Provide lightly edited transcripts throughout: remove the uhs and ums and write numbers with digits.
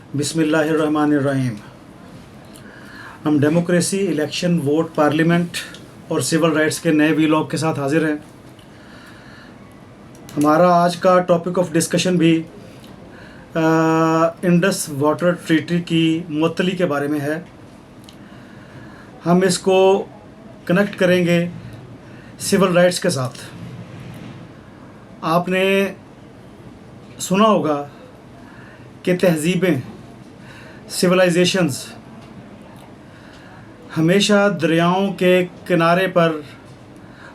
बिस्मिल्लाहिर्रहमानिर्रहीम। हम democracy, election, vote, parliament और सिविल राइट्स के नए वीलॉग के साथ हाजिर हैं। हमारा आज का टॉपिक ऑफ डिस्कशन भी इंडस वाटर ट्रीटी की मुअत्तली के बारे में है। हम इसको कनेक्ट करेंगे सिविल राइट्स के साथ। आपने सुना होगा कि तहज़ीबें, सिविलाइजेशंस हमेशा दरियाओं के किनारे पर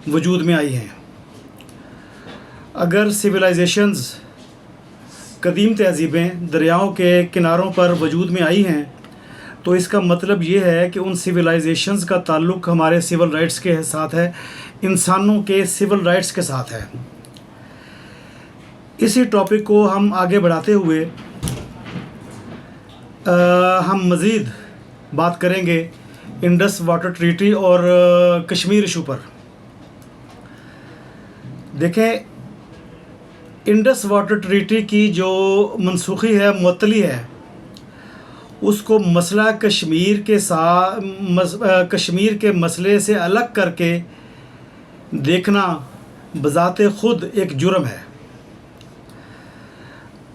वजूद में आई हैं। अगर सिविलाइजेशंस, कदीम तहज़ीबें दरियाओं के किनारों पर वजूद में आई हैं तो इसका मतलब ये है कि उन सिविलाइजेशंस का ताल्लुक़ हमारे सिविल राइट्स के साथ है, इंसानों के सिविल राइट्स के साथ है। इसी टॉपिक को हम आगे बढ़ाते हुए हम मज़ीद बात करेंगे इंडस वाटर ट्रीटी और कश्मीर इशू पर। देखें, इंडस वाटर ट्रीटी की जो मनसूखी है, मुअत्तली है, उसको मसला कश्मीर के साथ कश्मीर के मसले से अलग करके देखना बज़ाते ख़ुद एक जुर्म है।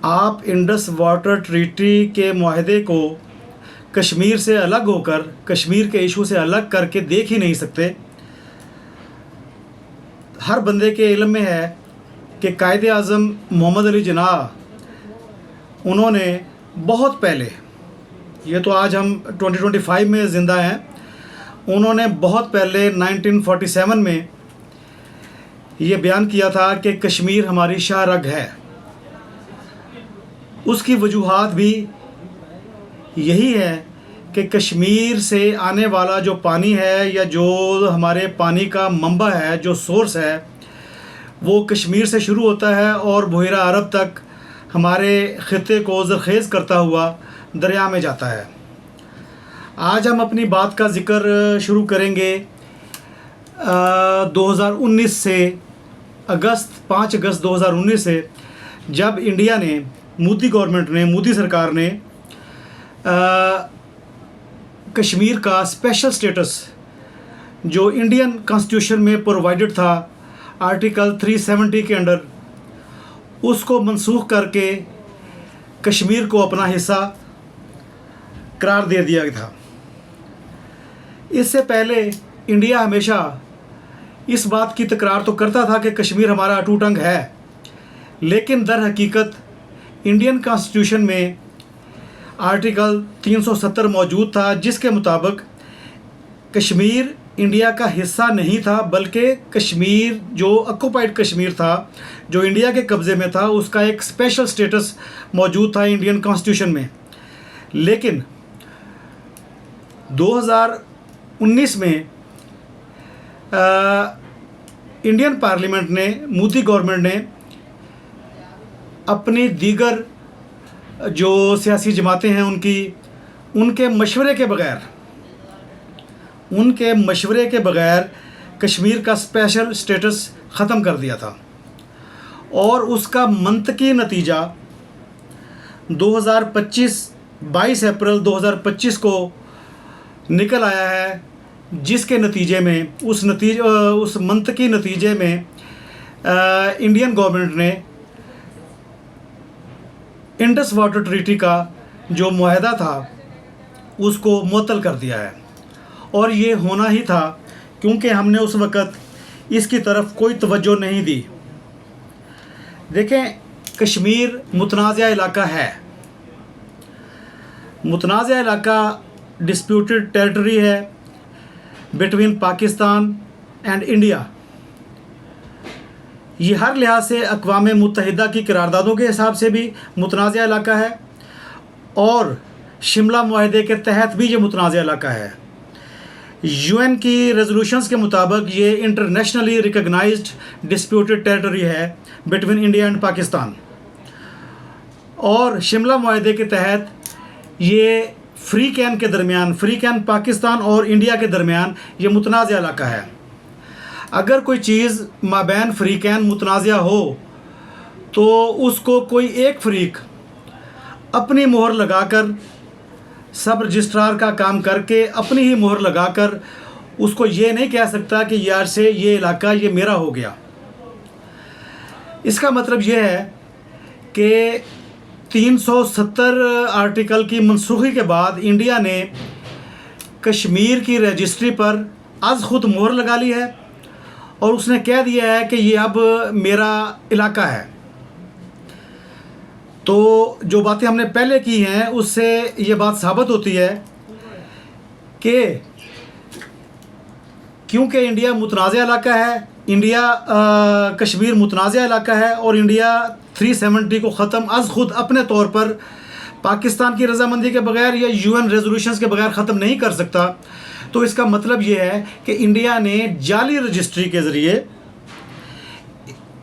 आप इंडस वाटर ट्रीटी के मुआहदे को कश्मीर से अलग होकर, कश्मीर के इशू से अलग करके देख ही नहीं सकते। हर बंदे के इल्म में है कि कायदे आज़म मोहम्मद अली जिन्नाह, उन्होंने बहुत पहले, ये तो आज हम 2025 में ज़िंदा हैं, उन्होंने बहुत पहले 1947 में ये बयान किया था कि कश्मीर हमारी शाह रग है। उसकी वजूहात भी यही है कि कश्मीर से आने वाला जो पानी है या जो हमारे पानी का मंबा है, जो सोर्स है, वो कश्मीर से शुरू होता है और बहिरा अरब तक हमारे ख़ित्ते को ज़रख़ेज़ करता हुआ दरिया में जाता है। आज हम अपनी बात का ज़िक्र शुरू करेंगे 2019 से, 5 अगस्त 2019 से, जब इंडिया ने, मोदी सरकार ने कश्मीर का स्पेशल स्टेटस जो इंडियन कॉन्स्टिट्यूशन में प्रोवाइडेड था आर्टिकल 370 के अंडर, उसको मनसूख करके कश्मीर को अपना हिस्सा करार दे दिया गया था। इससे पहले इंडिया हमेशा इस बात की तकरार तो करता था कि कश्मीर हमारा अटूट अंग है, लेकिन दर हकीकत इंडियन कॉन्स्टिट्यूशन में आर्टिकल 370 मौजूद था, जिसके मुताबिक कश्मीर इंडिया का हिस्सा नहीं था, बल्कि कश्मीर जो ऑक्युपाइड कश्मीर था, जो इंडिया के कब्ज़े में था, उसका एक स्पेशल स्टेटस मौजूद था इंडियन कॉन्स्टिट्यूशन में। लेकिन 2019 में इंडियन पार्लियामेंट ने, मोदी गवर्नमेंट ने अपनी दीगर जो सियासी जमातें हैं उनके मशवरे के बग़ैर कश्मीर का स्पेशल स्टेटस ख़त्म कर दिया था। और उसका मंतकी नतीजा 22 अप्रैल 2025 को निकल आया है, जिसके नतीजे में उस मंतकी नतीजे में इंडियन गवर्नमेंट ने इंडस वाटर ट्रीटी का जो मुआहदा था उसको मुअत्तल कर दिया है। और ये होना ही था, क्योंकि हमने उस वक़्त इसकी तरफ कोई तवज्जो नहीं दी। देखें, कश्मीर मुतनाज़ा इलाका है। मुतनाज़ा इलाका डिस्प्यूटेड टेरिटरी है बिटवीन पाकिस्तान एंड इंडिया। ये हर लिहाज से अक़वाम मुत्तहिदा की करारदादों के हिसाब से भी मुतनाज़ा इलाका है और शिमला मुआहदे के तहत भी ये मुतनाज़ा इलाका है। UN की रेजोल्यूशंस के मुताबिक ये इंटरनेशनली रिकग्नाइज्ड डिस्प्यूटेड टेरिटरी है बिटवीन इंडिया एंड पाकिस्तान। और शिमला मुआहदे के तहत ये फ्री कैन के दरमियान, फ्री कैन पाकिस्तान और इंडिया के दरमियान ये मुतनाज़ा इलाका है। अगर कोई चीज़ माबैन फ्रीकैन मुतनाज़ा हो तो उसको कोई एक फ़रीक अपनी मोहर लगाकर, सब रजिस्ट्रार का काम करके अपनी ही मोहर लगाकर उसको ये नहीं कह सकता कि यार से ये इलाका ये मेरा हो गया। इसका मतलब ये है कि 370 आर्टिकल की मनसूखी के बाद इंडिया ने कश्मीर की रजिस्ट्री पर आज खुद मोहर लगा ली है और उसने कह दिया है कि ये अब मेरा इलाका है। तो जो बातें हमने पहले की हैं उससे ये बात साबित होती है कि क्योंकि इंडिया मुतनाज़ा इलाका है, कश्मीर मुतनाज़ा इलाका है और इंडिया 370 को ख़त्म आज खुद अपने तौर पर पाकिस्तान की रजामंदी के बगैर या UN रेजोल्यूशंस के बगैर ख़त्म नहीं कर सकता। तो इसका मतलब ये है कि इंडिया ने जाली रजिस्ट्री के ज़रिए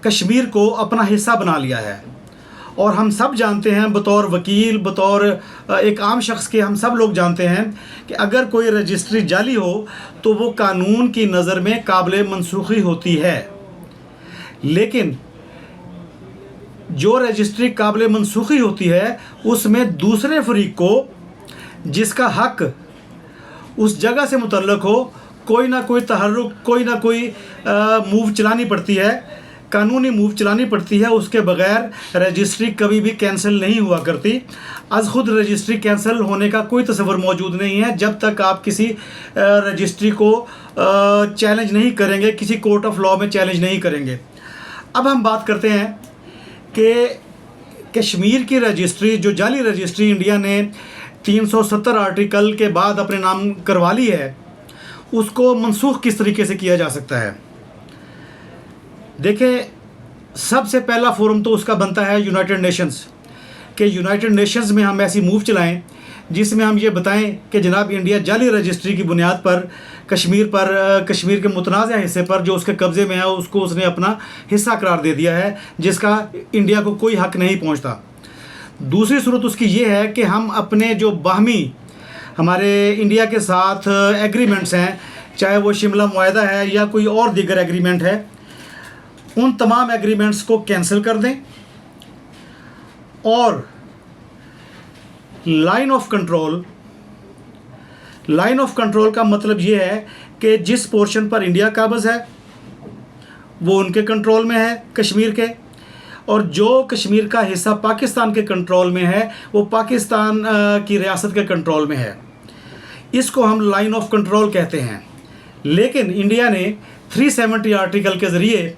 कश्मीर को अपना हिस्सा बना लिया है। और हम सब जानते हैं, बतौर वकील, बतौर एक आम शख्स के, हम सब लोग जानते हैं कि अगर कोई रजिस्ट्री जाली हो तो वो कानून की नज़र में काबिल मनसूखी होती है। लेकिन जो रजिस्ट्री काबिल मनसूखी होती है उसमें दूसरे फरीक को जिसका हक उस जगह से मुतल्लक हो कोई ना कोई तहर्रुक, कोई ना कोई मूव चलानी पड़ती है, कानूनी मूव चलानी पड़ती है। उसके बगैर रजिस्ट्री कभी भी कैंसिल नहीं हुआ करती। आज खुद रजिस्ट्री कैंसिल होने का कोई तस्वर मौजूद नहीं है जब तक आप किसी रजिस्ट्री को चैलेंज नहीं करेंगे, किसी कोर्ट ऑफ लॉ में चैलेंज नहीं करेंगे। अब हम बात करते हैं कि कश्मीर की रजिस्ट्री, जो जाली रजिस्ट्री इंडिया ने 370 आर्टिकल के बाद अपने नाम करवा ली है, उसको मनसूख किस तरीके से किया जा सकता है। देखें, सबसे पहला फोरम तो उसका बनता है यूनाइटेड नेशंस, कि यूनाइटेड नेशंस में हम ऐसी मूव चलाएं जिसमें हम ये बताएं कि जनाब इंडिया जाली रजिस्ट्री की बुनियाद पर कश्मीर के मुतनाज़ा हिस्से पर जो उसके कब्ज़े में है उसको उसने अपना हिस्सा करार दे दिया है जिसका इंडिया को कोई हक नहीं पहुंचता। दूसरी सूरत उसकी ये है कि हम अपने जो बाहमी हमारे इंडिया के साथ एग्रीमेंट्स हैं, चाहे वो शिमला मुआहदा है या कोई और दीगर एग्रीमेंट है, उन तमाम एग्रीमेंट्स को कैंसिल कर दें और लाइन ऑफ कंट्रोल का मतलब ये है कि जिस पोर्शन पर इंडिया काबिज़ है वो उनके कंट्रोल में है कश्मीर के, और जो कश्मीर का हिस्सा पाकिस्तान के कंट्रोल में है वो पाकिस्तान की रियासत के कंट्रोल में है। इसको हम लाइन ऑफ कंट्रोल कहते हैं। लेकिन इंडिया ने 370 आर्टिकल के ज़रिए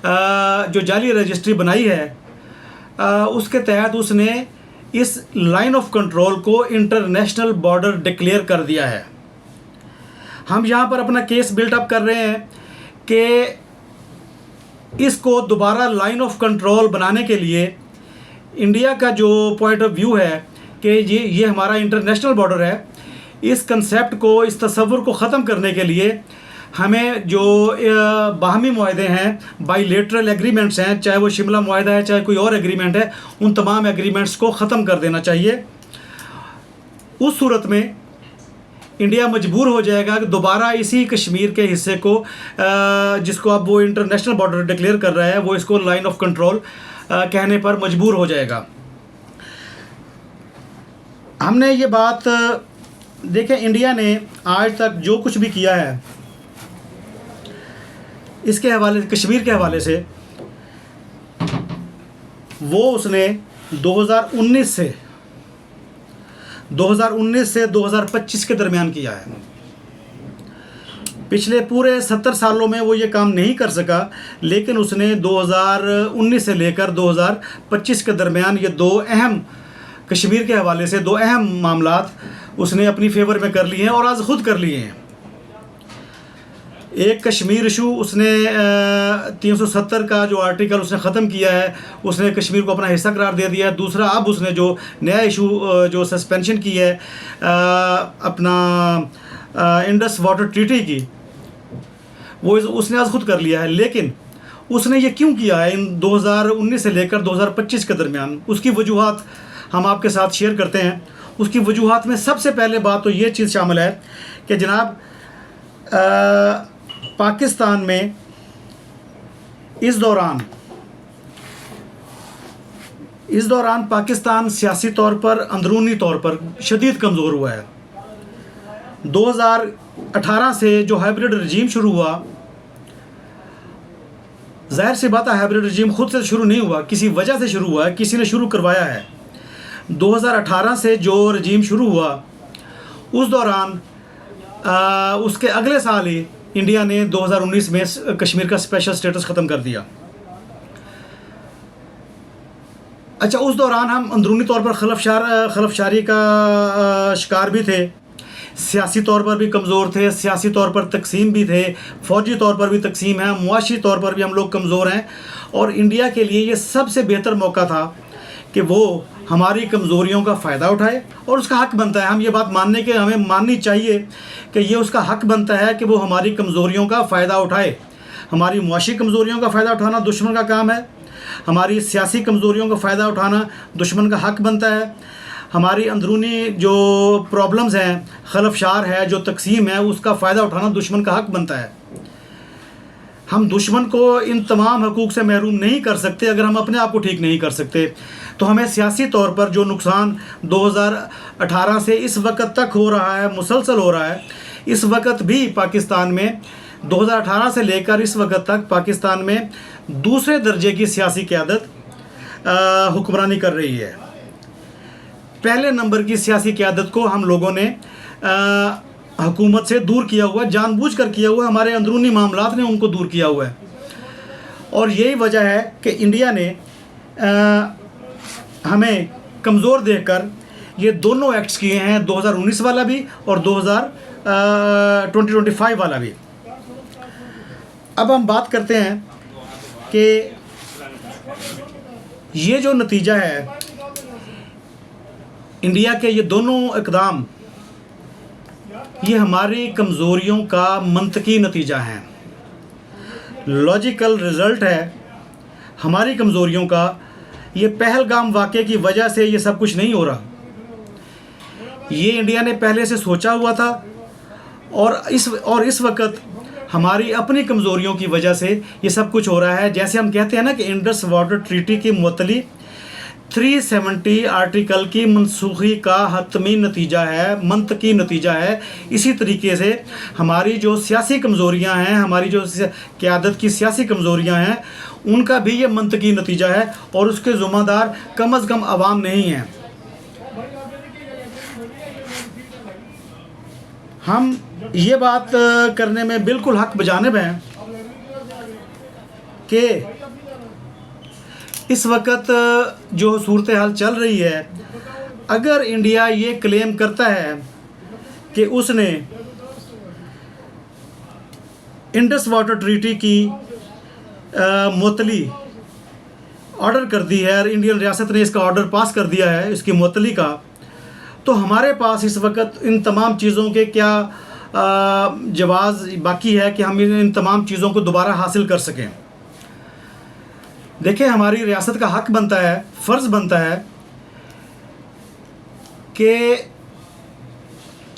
जो जाली रजिस्ट्री बनाई है उसके तहत उसने इस लाइन ऑफ कंट्रोल को इंटरनेशनल बॉर्डर डिक्लेयर कर दिया है। हम यहाँ पर अपना केस बिल्टअप कर रहे हैं कि इसको दोबारा लाइन ऑफ कंट्रोल बनाने के लिए इंडिया का जो पॉइंट ऑफ व्यू है कि ये हमारा इंटरनेशनल बॉर्डर है, इस कंसेप्ट को, इस तस्वुर को ख़त्म करने के लिए हमें जो बाहमी मुआहदे हैं, बाइलेटरल एग्रीमेंट्स हैं, चाहे वो शिमला मुआहदा है चाहे कोई और एग्रीमेंट है, उन तमाम एग्रीमेंट्स को ख़त्म कर देना चाहिए। उस सूरत में इंडिया मजबूर हो जाएगा कि दोबारा इसी कश्मीर के हिस्से को जिसको अब वो इंटरनेशनल बॉर्डर डिक्लेयर कर रहा है वो इसको लाइन ऑफ कंट्रोल कहने पर मजबूर हो जाएगा। हमने ये बात देखें, इंडिया ने आज तक जो कुछ भी किया है इसके हवाले, कश्मीर के हवाले से, वो उसने 2019 से 2025 के दरमियान किया है। पिछले पूरे 70 सालों में वो ये काम नहीं कर सका, लेकिन उसने 2019 से लेकर 2025 के दरमियान ये दो अहम, कश्मीर के हवाले से दो अहम मामलात उसने अपनी फेवर में कर लिए हैं और आज ख़ुद कर लिए हैं। एक कश्मीर इशू उसने 370 का जो आर्टिकल उसने ख़त्म किया है, उसने कश्मीर को अपना हिस्सा करार दे दिया है। दूसरा, अब उसने जो नया इशू जो सस्पेंशन की है अपना इंडस वाटर ट्रीटी की, वो उसने आज खुद कर लिया है। लेकिन उसने ये क्यों किया है इन 2019 से लेकर 2025 के दरमियान, उसकी वजूहात हम आपके साथ शेयर करते हैं। उसकी वजूहात में सबसे पहले बात तो ये चीज़ शामिल है कि जनाब पाकिस्तान में इस दौरान पाकिस्तान सियासी तौर पर, अंदरूनी तौर पर शदीद कमज़ोर हुआ है। 2018 से जो हाइब्रिड रजीम शुरू हुआ, ज़ाहिर सी बात है हाइब्रिड रजीम खुद से शुरू नहीं हुआ, किसी वजह से शुरू हुआ है, किसी ने शुरू करवाया है। 2018 से जो रजीम शुरू हुआ उस दौरान उसके अगले साल ही इंडिया ने 2019 में कश्मीर का स्पेशल स्टेटस ख़त्म कर दिया। अच्छा, उस दौरान हम अंदरूनी तौर पर खलफशारी का शिकार भी थे, सियासी तौर पर भी कमज़ोर थे, सियासी तौर पर तकसीम भी थे, फ़ौजी तौर पर भी तकसीम है, मुआशी तौर पर भी हम लोग कमज़ोर हैं। और इंडिया के लिए ये सबसे बेहतर मौका था कि वो हमारी कमज़ोरियों का फ़ायदा उठाए, और उसका हक़ बनता है, हम ये बात हमें माननी चाहिए कि ये उसका हक़ बनता है कि वो हमारी कमज़ोरियों का फ़ायदा उठाए। हमारी मुआशी कमज़ोरियों का फ़ायदा उठाना दुश्मन का काम है, हमारी सियासी कमज़ोरियों का फ़ायदा उठाना दुश्मन का हक़ बनता है, हमारी अंदरूनी जो प्रॉब्लम्स हैं, खलफशार है, जो तकसीम है, उसका फ़ायदा उठाना दुश्मन का हक़ बनता है। हम दुश्मन को इन तमाम हकूक़ से महरूम नहीं कर सकते अगर हम अपने आप को ठीक नहीं कर सकते। तो हमें सियासी तौर पर जो नुकसान 2018 से इस वक्त तक हो रहा है, मुसलसल हो रहा है, इस वक्त भी पाकिस्तान में 2018 से लेकर इस वक्त तक पाकिस्तान में दूसरे दर्जे की सियासी क़यादत हुक्मरानी कर रही है। पहले नंबर की सियासी क़यादत को हम लोगों ने हुकूमत से दूर किया हुआ, जानबूझकर किया हुआ, हमारे अंदरूनी मामलात ने उनको दूर किया हुआ है। और यही वजह है कि इंडिया ने हमें कमज़ोर देखकर ये दोनों एक्ट्स किए हैं, 2019 वाला भी और 2025 वाला भी। अब हम बात करते हैं कि ये जो नतीजा है इंडिया के, ये दोनों इक़दाम, ये हमारी कमज़ोरियों का मंतकी नतीजा है, लॉजिकल रिज़ल्ट है हमारी कमज़ोरियों का। ये पहलगाम वाक़े की वजह से ये सब कुछ नहीं हो रहा, ये इंडिया ने पहले से सोचा हुआ था, और इस वक्त हमारी अपनी कमज़ोरियों की वजह से ये सब कुछ हो रहा है। जैसे हम कहते हैं ना कि इंडस वाटर ट्रीटी की मुअत्तली 370 आर्टिकल की मनसूखी का हतमी नतीजा है, मंतकी नतीजा है। इसी तरीके से हमारी जो सियासी कमज़ोरियां हैं, हमारी जो क़यादत की सियासी कमज़ोरियां हैं, उनका भी ये मंतकी नतीजा है, और उसके ज़िम्मेदार कम अज़ कम अवाम नहीं हैं। हम ये बात करने में बिल्कुल हक़ बजानिब हैं कि इस वक्त जो सूरत हाल चल रही है, अगर इंडिया ये क्लेम करता है कि उसने इंडस वाटर ट्रीटी की मुअत्तली ऑर्डर कर दी है, और इंडियन रियासत ने इसका ऑर्डर पास कर दिया है इसकी मुअत्तली का, तो हमारे पास इस वक्त इन तमाम चीज़ों के क्या जवाज़ बाकी है कि हम इन तमाम चीज़ों को दोबारा हासिल कर सकें। देखिए, हमारी रियासत का हक़ बनता है, फ़र्ज़ बनता है कि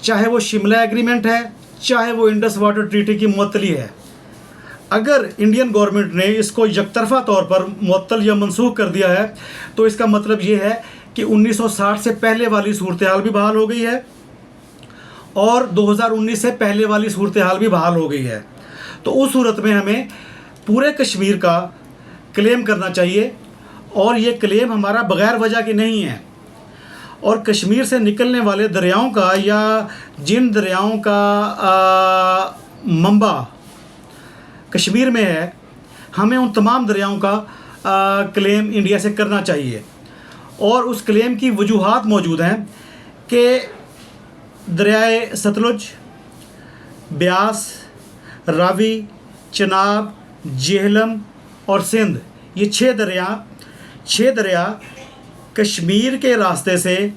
चाहे वो शिमला एग्रीमेंट है, चाहे वो इंडस वाटर ट्रीटी की मुअत्तली है, अगर इंडियन गवर्नमेंट ने इसको यकतरफ़ा तौर पर मुअत्तल या मनसूख कर दिया है, तो इसका मतलब ये है कि 1960 से पहले वाली सूरत हाल भी बहाल हो गई है, और 2019 से पहले वाली सूरत हाल भी बहाल हो गई है। तो उस सूरत में हमें पूरे कश्मीर का क्लेम करना चाहिए, और ये क्लेम हमारा बग़ैर वजह के नहीं है। और कश्मीर से निकलने वाले दरियाओं का, या जिन दरियाओं का मंबा कश्मीर में है, हमें उन तमाम दरियाओं का क्लेम इंडिया से करना चाहिए। और उस क्लेम की वजूहात मौजूद हैं कि दरियाए सतलुज, ब्यास, रावी, चनाब, जेहलम और सिंध, ये 6 दरिया कश्मीर के रास्ते से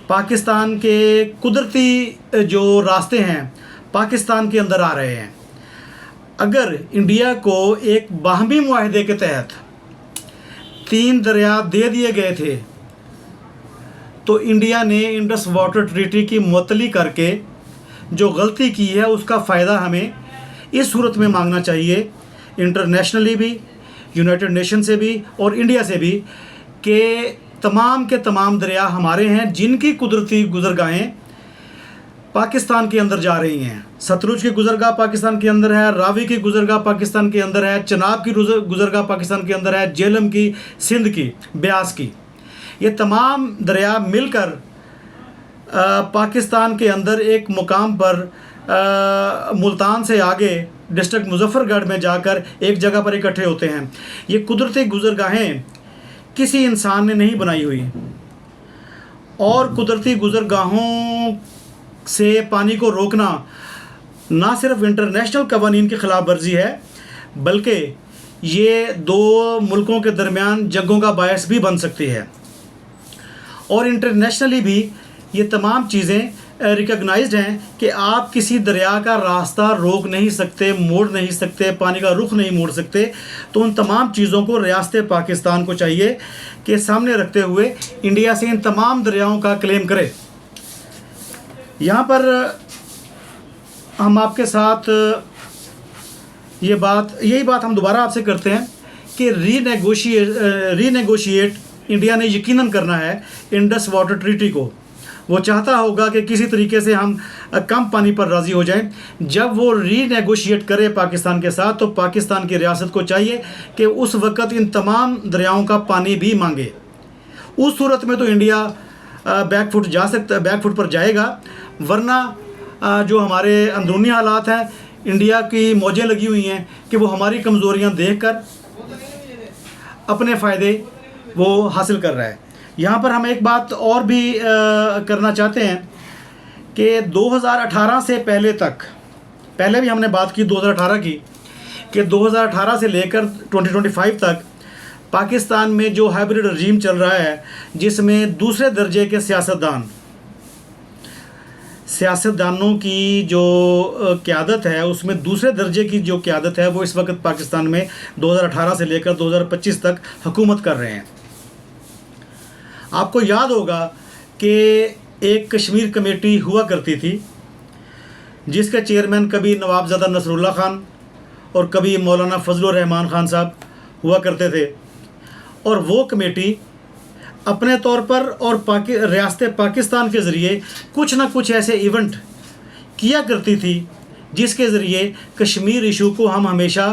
पाकिस्तान के कुदरती जो रास्ते हैं पाकिस्तान के अंदर आ रहे हैं। अगर इंडिया को एक बाहमी मुआहदे के तहत 3 दरिया दे दिए गए थे, तो इंडिया ने इंडस वाटर ट्रीटी की मुअत्तली करके जो गलती की है उसका फ़ायदा हमें इस सूरत में मांगना चाहिए, इंटरनेशनली भी, यूनाइटेड नेशन से भी और इंडिया से भी, कि तमाम के तमाम दरिया हमारे हैं, जिनकी कुदरती गुज़रगाहें पाकिस्तान के अंदर जा रही हैं। सतलुज की गुज़रगाह पाकिस्तान के अंदर है, रावी की गुज़रगाह पाकिस्तान के अंदर है, चनाब की गुज़रगाह पाकिस्तान के अंदर है, झेलम की, सिंध की, ब्यास की। ये तमाम दरिया मिलकर पाकिस्तान के अंदर एक मुकाम पर मुल्तान से आगे डिस्ट्रिक्ट मुजफ्फरगढ़ में जाकर एक जगह पर इकट्ठे होते हैं। ये कुदरती गुज़रगाहें किसी इंसान ने नहीं बनाई हुई, और कुदरती गुज़रगाहों से पानी को रोकना ना सिर्फ इंटरनेशनल कवानीन की ख़िलाफ़ वर्जी है, बल्कि ये दो मुल्कों के दरमियान जंगों का बायस भी बन सकती है। और इंटरनेशनली भी ये तमाम चीज़ें रिकॉग्नाइज्ड हैं कि आप किसी दरिया का रास्ता रोक नहीं सकते, मोड़ नहीं सकते, पानी का रुख नहीं मोड़ सकते। तो उन तमाम चीज़ों को रियासत पाकिस्तान को चाहिए कि सामने रखते हुए इंडिया से इन तमाम दरियाओं का क्लेम करे। यहाँ पर हम आपके साथ यही बात हम दोबारा आपसे करते हैं कि रीनेगोशिएट इंडिया ने यकीनन करना है इंडस वाटर ट्रीटी को। वो चाहता होगा कि किसी तरीके से हम कम पानी पर राज़ी हो जाएं। जब वो रीनेगोशिएट करे पाकिस्तान के साथ, तो पाकिस्तान की रियासत को चाहिए कि उस वक़्त इन तमाम दरियाओं का पानी भी मांगे। उस सूरत में तो इंडिया बैकफुट पर जाएगा, वरना जो हमारे अंदरूनी हालात हैं, इंडिया की मौजें लगी हुई हैं कि वो हमारी कमज़ोरियाँ देखकर अपने फ़ायदे वो हासिल कर रहा है। यहाँ पर हम एक बात और भी करना चाहते हैं कि 2018 से पहले भी हमने बात की 2018 की, कि 2018 से लेकर 2025 तक पाकिस्तान में जो हाइब्रिड रजीम चल रहा है, जिसमें दूसरे दर्जे के सियासतदानों की जो क़यादत है, उसमें दूसरे दर्जे की जो क़यादत है वो इस वक्त पाकिस्तान में 2018 से लेकर 2025 तक हुकूमत कर रहे हैं। आपको याद होगा कि एक कश्मीर कमेटी हुआ करती थी, जिसके चेयरमैन कभी नवाबज़ादा नसरुल्लाह ख़ान और कभी मौलाना फजलुर रहमान ख़ान साहब हुआ करते थे। और वो कमेटी अपने तौर पर और रियासत पाकिस्तान के ज़रिए कुछ ना कुछ ऐसे इवेंट किया करती थी जिसके ज़रिए कश्मीर इशू को हम हमेशा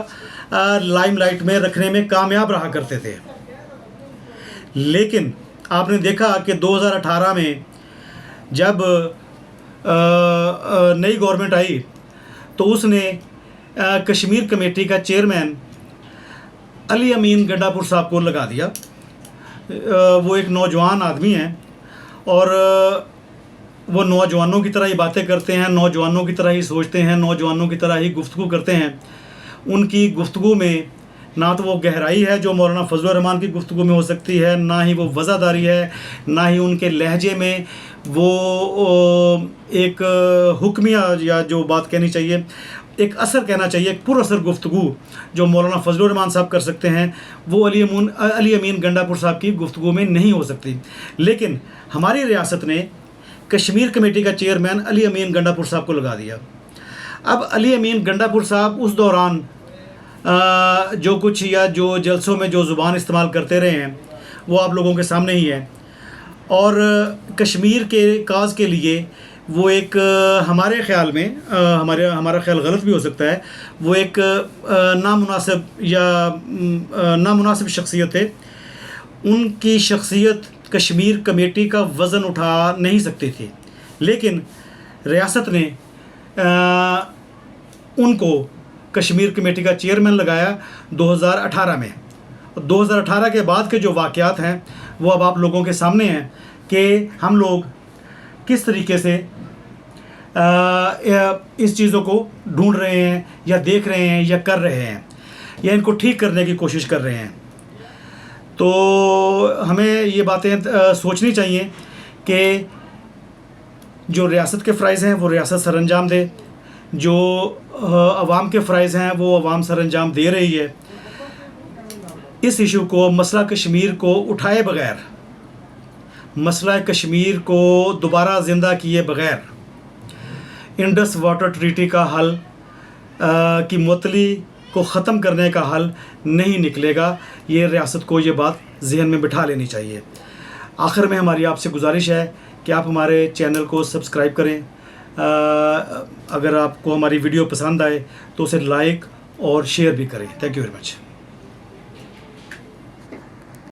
लाइमलाइट में रखने में कामयाब रहा करते थे। लेकिन आपने देखा कि 2018 में जब नई गवर्नमेंट आई, तो उसने कश्मीर कमेटी का चेयरमैन अली अमीन गंडापुर साहब को लगा दिया। वो एक नौजवान आदमी हैं और वो नौजवानों की तरह ही बातें करते हैं, नौजवानों की तरह ही सोचते हैं, नौजवानों की तरह ही गुफ्तगू करते हैं। उनकी गुफ्तगू में ना तो वो गहराई है जो मौलाना फजलुर रहमान की गुफ्तगू में हो सकती है, ना ही वो वज़ादारी है, ना ही उनके लहजे में वो एक हुक्मिया या जो बात कहनी चाहिए, एक असर कहना चाहिए, एक पुरअसर गुफ्तगू जो मौलाना फजलुर रहमान साहब कर सकते हैं, वो अली अमीन गंडापुर साहब की गुफ्तगू में नहीं हो सकती। लेकिन हमारी रियासत ने कश्मीर कमेटी का चेयरमैन अली अमीन गंडापुर साहब को लगा दिया। अब अली अमीन गंडापुर साहब उस दौरान जो कुछ या जो जलसों में जो ज़ुबान इस्तेमाल करते रहे हैं वो आप लोगों के सामने ही है। और कश्मीर के काज के लिए वो एक हमारे ख़्याल में हमारा ख़्याल गलत भी हो सकता है, वो एक नामुनासिब शख्सियत है। उनकी शख्सियत कश्मीर कमेटी का वज़न उठा नहीं सकती थी, लेकिन रियासत ने उनको कश्मीर कमेटी का चेयरमैन लगाया 2018 में। 2018 के बाद के जो वाक़यात हैं वो अब आप लोगों के सामने हैं कि हम लोग किस तरीके से इस चीज़ों को ढूंढ रहे हैं या देख रहे हैं या कर रहे हैं या इनको ठीक करने की कोशिश कर रहे हैं। तो हमें ये बातें सोचनी चाहिए कि जो रियासत के फ़राइज़ हैं वो रियासत सरअंजाम दे, जो अवाम के फ़राइज़ हैं वो अवाम सरअंजाम दे रही है। इस इशू को, मसला कश्मीर को उठाए बग़ैर, मसला कश्मीर को दोबारा ज़िंदा किए बग़ैर इंडस वाटर ट्रीटी का हल की मुअत्तली को ख़त्म करने का हल नहीं निकलेगा। ये रियासत को ये बात जहन में बिठा लेनी चाहिए। आखिर में हमारी आपसे गुजारिश है कि आप हमारे चैनल को सब्सक्राइब करें। अगर आपको हमारी वीडियो पसंद आए तो उसे लाइक और शेयर भी करें। Thank you very much.